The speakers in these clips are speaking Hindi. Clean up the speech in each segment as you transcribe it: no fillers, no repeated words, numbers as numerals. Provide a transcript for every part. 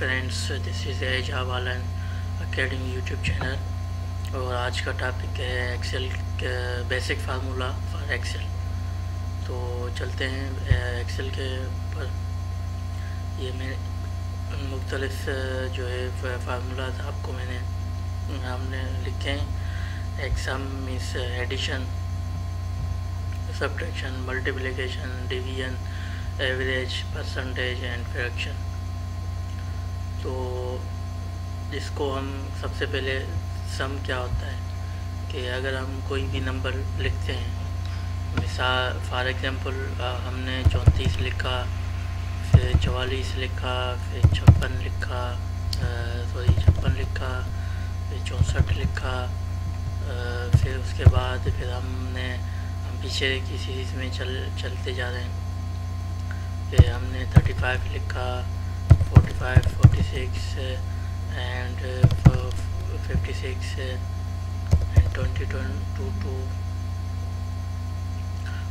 फ्रेंड्स, दिस इज़ एजावालन अकेडमी यूट्यूब चैनल। और आज का टॉपिक है Excel basic formula for Excel. तो चलते हैं एक्सेल के ऊपर। ये मैं मुख्तलिफ जो है फार्मूलाज आपको हमने लिखे हैं। Exam means addition, subtraction, multiplication, division, average, percentage and fraction. तो इसको हम सबसे पहले सम क्या होता है कि अगर हम कोई भी नंबर लिखते हैं, मिसाल फॉर एग्जांपल हमने 34 लिखा, फिर 44 लिखा, फिर 56 लिखा, फिर 64 लिखा, फिर उसके बाद हम पीछे की सीरीज़ में चलते जा रहे हैं। फिर हमने 35 लिखा, 45, 46 एंड 56 एंड 22।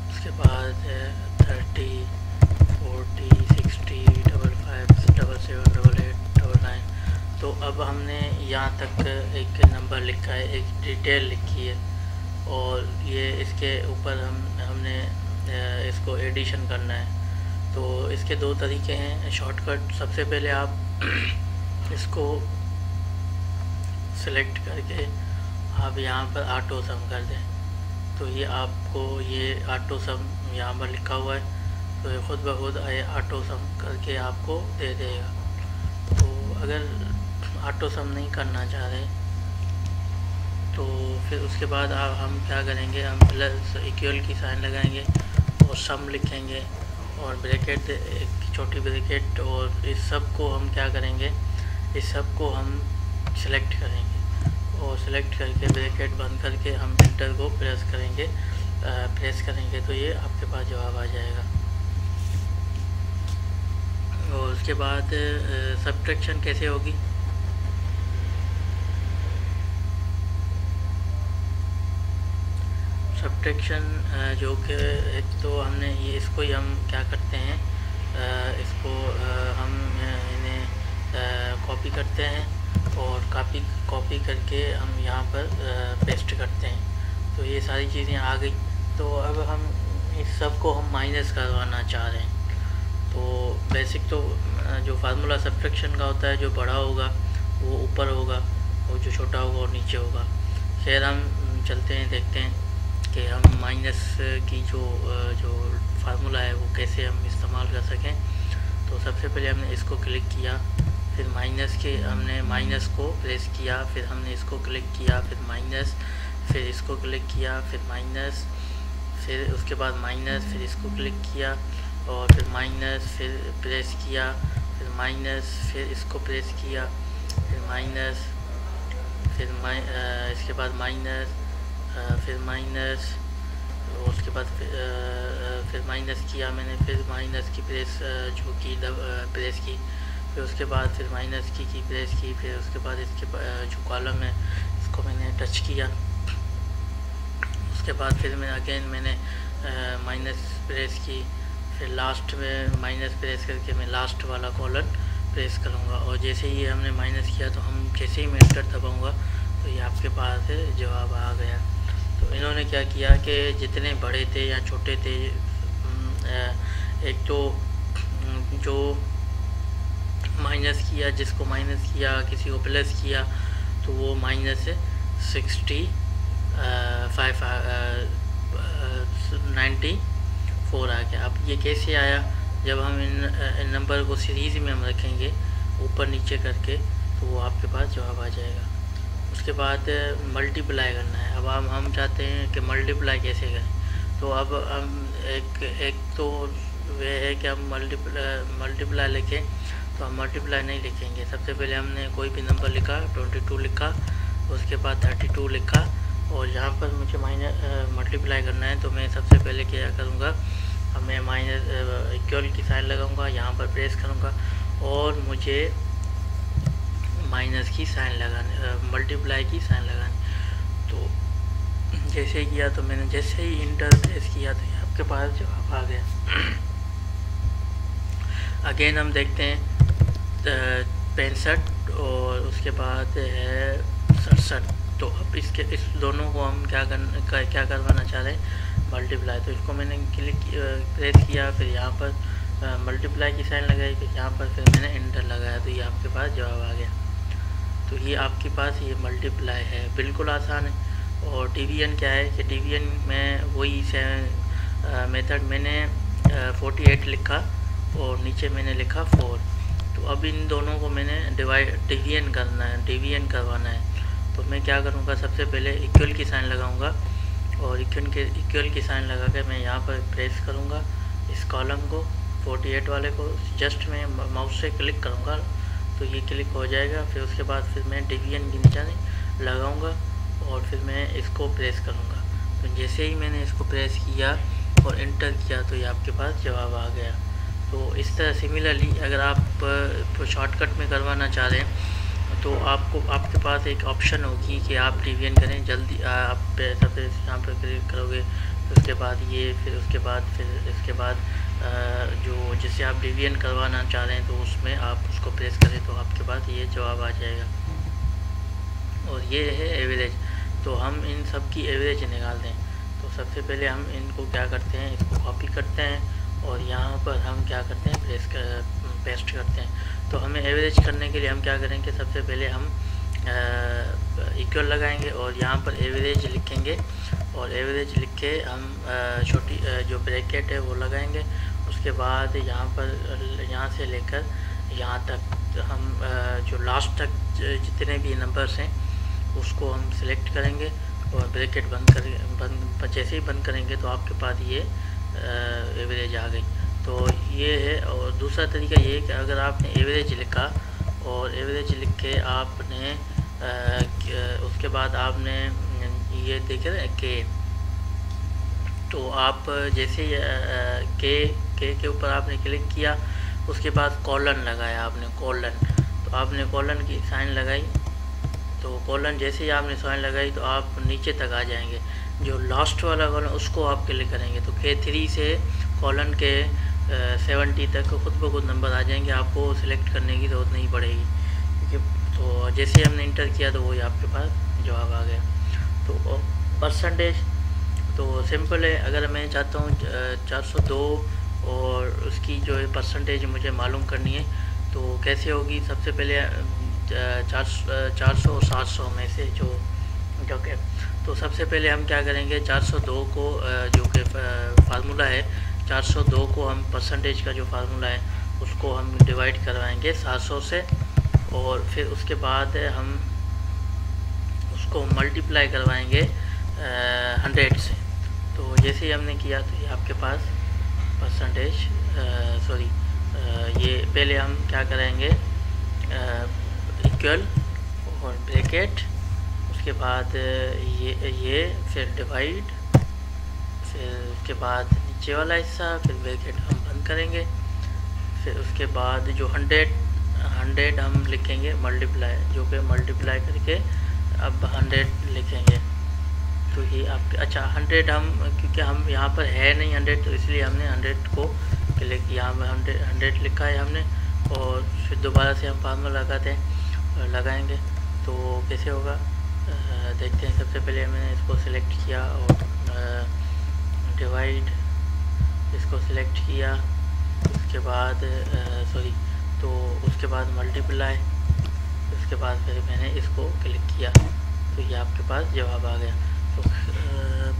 उसके बाद 30, 40, 60, 55, 77, 88, 99। तो अब हमने यहाँ तक एक नंबर लिखा है, एक डिटेल लिखी है, और ये इसके ऊपर हमने इसको एडिशन करना है। तो इसके दो तरीके हैं शॉर्टकट। सबसे पहले आप इसको सिलेक्ट करके आप यहाँ पर ऑटो सम कर दें, तो ये आपको ये ऑटो सम यहाँ पर लिखा हुआ है, तो ये खुद ब खुद ऑटो सम करके आपको दे देगा। तो अगर ऑटो सम नहीं करना चाह रहे तो फिर उसके बाद हम क्या करेंगे, हम प्लस इक्वल की साइन लगाएंगे और सम लिखेंगे और ब्रैकेट, एक छोटी ब्रैकेट, और इस सब को हम क्या करेंगे, इस सब को हम सिलेक्ट करेंगे और सिलेक्ट करके ब्रैकेट बंद करके हम एंटर को प्रेस करेंगे तो ये आपके पास जवाब आ जाएगा। और उसके बाद सब्ट्रैक्शन कैसे होगी, सब्ट्रैक्शन जो कि एक तो हमने ये इसको ही हम क्या करते हैं, इसको हम इन्हें कॉपी करते हैं और कॉपी करके हम यहाँ पर पेस्ट करते हैं। तो ये सारी चीज़ें आ गई। तो अब हम इस सब को हम माइनस करवाना चाह रहे हैं। तो बेसिक तो जो फार्मूला सब्ट्रैक्शन का होता है, जो बड़ा होगा वो ऊपर होगा और जो छोटा होगा वो नीचे होगा। खैर हम चलते हैं, देखते हैं कि हम माइनस की जो फार्मूला है वो कैसे हम इस्तेमाल कर सकें। तो सबसे पहले हमने इसको क्लिक किया, फिर हमने माइनस को प्रेस किया, फिर हमने इसको क्लिक किया, फिर माइनस, फिर इसको क्लिक किया, फिर माइनस, फिर उसके बाद माइनस, फिर इसको क्लिक किया और फिर माइनस, फिर प्रेस किया, फिर माइनस, फिर इसको प्रेस किया, फिर माइनस, फिर इसके बाद माइनस, फिर माइनस, उसके बाद फिर माइनस किया मैंने, फिर माइनस की प्रेस प्रेस की, फिर उसके बाद फिर माइनस की प्रेस की, फिर उसके बाद इसके जो कॉलम है इसको मैंने टच किया। उसके बाद फिर मैंने माइनस प्रेस की, फिर लास्ट में माइनस प्रेस करके मैं लास्ट वाला कॉलम प्रेस करूँगा। और जैसे ही हमने माइनस किया तो हम जैसे ही मैं एंटर दबाऊँगा तो ये आपके पास जवाब आ गया। तो इन्होंने क्या किया कि जितने बड़े थे या छोटे थे, एक तो जो माइनस किया, जिसको माइनस किया, किसी को प्लस किया, तो वो -64 आ गया। अब ये कैसे आया, जब हम इन नंबर को सीरीज़ में हम रखेंगे ऊपर नीचे करके तो वो आपके पास जवाब आ जाएगा। उसके बाद मल्टीप्लाई करना है। अब हम चाहते हैं कि मल्टीप्लाई कैसे करें। तो अब हम एक तो वे है कि हम मल्टीप्लाई लिखें, तो हम मल्टीप्लाई नहीं लिखेंगे। सबसे पहले हमने कोई भी नंबर लिखा, 22 लिखा, उसके बाद 32 लिखा, और यहाँ पर मुझे मल्टीप्लाई करना है। तो मैं सबसे पहले क्या करूँगा, मैं इक्वल की साइन लगाऊंगा, यहाँ पर प्रेस करूँगा और मुझे माइनस की साइन लगानी, मल्टीप्लाई की साइन लगानी। तो जैसे किया, तो मैंने जैसे ही इंटर प्रेस किया तो ये आपके पास जवाब आ गया। अगेन हम देखते हैं 65 और उसके बाद है 67। तो अब इस दोनों को हम क्या करवाना चाह रहे हैं, मल्टीप्लाई। तो इसको मैंने प्रेस किया, फिर यहाँ पर मल्टीप्लाई की साइन लगाई, फिर यहाँ पर फिर मैंने एंटर लगाया, तो ये आपके पास जवाब आ गया। तो ये आपके पास ये मल्टीप्लाई है, बिल्कुल आसान है। और डिवीजन क्या है कि डिवीजन में वही मेथड मैंने 48 लिखा और नीचे मैंने लिखा 4। तो अब इन दोनों को मैंने डिवीजन करवाना है। तो मैं क्या करूँगा, सबसे पहले इक्वल की साइन लगाऊंगा और इक्वल की साइन लगा के मैं यहाँ पर प्रेस करूँगा इस कॉलम को, 48 वाले को जस्ट मैं माउस से क्लिक करूँगा तो ये क्लिक हो जाएगा। फिर उसके बाद फिर मैं डिवीजन की निशानी लगाऊंगा और फिर मैं इसको प्रेस करूँगा। तो जैसे ही मैंने इसको प्रेस किया और एंटर किया तो ये आपके पास जवाब आ गया। तो इस तरह सिमिलरली अगर आप शॉर्टकट में करवाना चाह रहे हैं तो आपके पास एक ऑप्शन होगी कि आप डिवीजन करें जल्दी। आप सबसे यहाँ पर क्लिक करोगे, फिर उसके बाद ये, फिर इसके बाद जो जिससे आप डिवीजन करवाना चाह रहे हैं तो उसमें आप उसको प्रेस करें तो आपके पास ये जवाब आ जाएगा। और ये है एवरेज। तो हम इन सब की एवरेज निकालते हैं। तो सबसे पहले हम इनको क्या करते हैं, इसको कॉपी करते हैं और यहाँ पर हम क्या करते हैं, पेस्ट करते हैं। तो हमें एवरेज करने के लिए हम क्या करेंगे, सबसे पहले हम इक्वल लगाएंगे और यहाँ पर एवरेज लिखेंगे और एवरेज लिख के हम छोटी जो ब्रैकेट है वो लगाएंगे। उसके बाद यहाँ से लेकर यहाँ तक हम जो लास्ट तक जितने भी नंबर्स हैं उसको हम सिलेक्ट करेंगे और ब्रैकेट जैसे ही बंद करेंगे तो आपके पास ये एवरेज आ गई। तो ये है। और दूसरा तरीका ये है कि अगर आपने एवरेज लिखा और एवरेज लिख के आपने उसके बाद आपने ये देखे ना के, तो आप जैसे के ऊपर आपने क्लिक किया, उसके बाद कॉलन लगाया आपने, तो आपने कॉलन की साइन लगाई। तो कॉलन जैसे ही आपने साइन लगाई तो आप नीचे तक आ जाएंगे। जो लास्ट वाला कॉलन उसको आप क्लिक करेंगे तो K3 से कॉलन के 70 तक खुद ब खुद नंबर आ जाएंगे, आपको सिलेक्ट करने की ज़रूरत नहीं पड़ेगी। तो जैसे हमने इंटर किया तो वही आपके पास जवाब आ गया। तो परसेंटेज तो सिंपल है। अगर मैं चाहता हूँ 402 और उसकी जो है परसेंटेज मुझे मालूम करनी है तो कैसे होगी, सबसे पहले 400 और 700 में से जो कि तो सबसे पहले हम क्या करेंगे, 402 को जो कि फार्मूला है 402 को हम परसेंटेज का जो फार्मूला है उसको हम डिवाइड करवाएंगे 700 से और फिर उसके बाद हम उसको मल्टीप्लाई करवाएंगे 100 से। तो जैसे ही हमने किया तो ये आपके पास परसेंटेज ये पहले हम क्या करेंगे, इक्वल और ब्रैकेट, उसके बाद ये फिर डिवाइड, फिर उसके बाद नीचे वाला हिस्सा, फिर ब्रैकेट हम बंद करेंगे। फिर उसके बाद जो 100 हम लिखेंगे मल्टीप्लाई, जो कि मल्टीप्लाई करके अब 100 लिखेंगे। तो ये आपके 100 हम, क्योंकि हम यहाँ पर है नहीं 100 तो इसलिए हमने 100 को क्लिक, यहाँ पर 100 लिखा है हमने और फिर दोबारा से हम फार्मूला लगाएंगे। तो कैसे होगा देखते हैं। सबसे पहले मैंने इसको सिलेक्ट किया और डिवाइड इसको सिलेक्ट किया, उसके बाद तो उसके बाद मल्टीप्लाई, उसके बाद फिर मैंने इसको क्लिक किया तो ये आपके पास जवाब आ गया। तो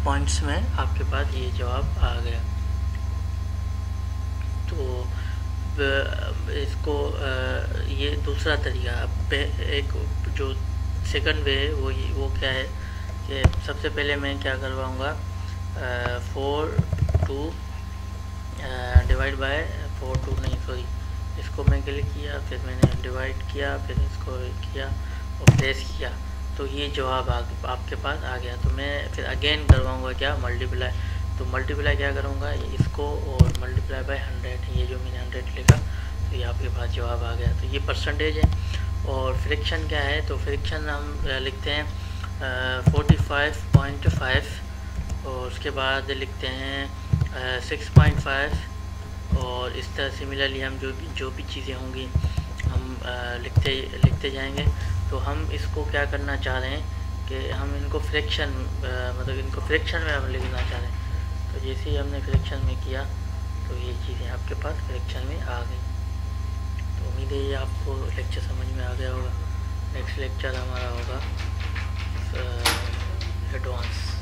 पॉइंट्स में आपके पास ये जवाब आ गया। तो इसको ये दूसरा तरीका। एक जो सेकंड वे है वो क्या है कि सबसे पहले मैं क्या करवाऊँगा, 42 डिवाइड बाय 42 इसको मैं क्लिक किया, फिर मैंने डिवाइड किया, फिर इसको किया और प्रेस किया तो ये जवाब आपके पास आ गया। तो मैं फिर अगेन करवाऊँगा क्या, मल्टीप्लाई। तो मल्टीप्लाई क्या करूँगा, इसको और मल्टीप्लाई बाय 100, ये जो मैंने 100 लिखा तो ये आपके पास जवाब आ गया। तो ये परसेंटेज है। और फ्रैक्शन क्या है, तो फ्रैक्शन हम लिखते हैं 45.5 और उसके बाद लिखते हैं 6.5 और इस तरह सिमिलरली हम जो भी चीज़ें होंगी हम लिखते लिखते जाएंगे। तो हम इसको क्या करना चाह रहे हैं कि हम इनको फ्रैक्शन मतलब इनको फ्रैक्शन में हम लिखना चाह रहे हैं। तो जैसे ही हमने फ्रैक्शन में किया तो ये चीज़ें आपके पास फ्रैक्शन में आ गई। तो उम्मीद है ये आपको लेक्चर समझ में आ गया होगा। नेक्स्ट लेक्चर हमारा होगा एडवांस।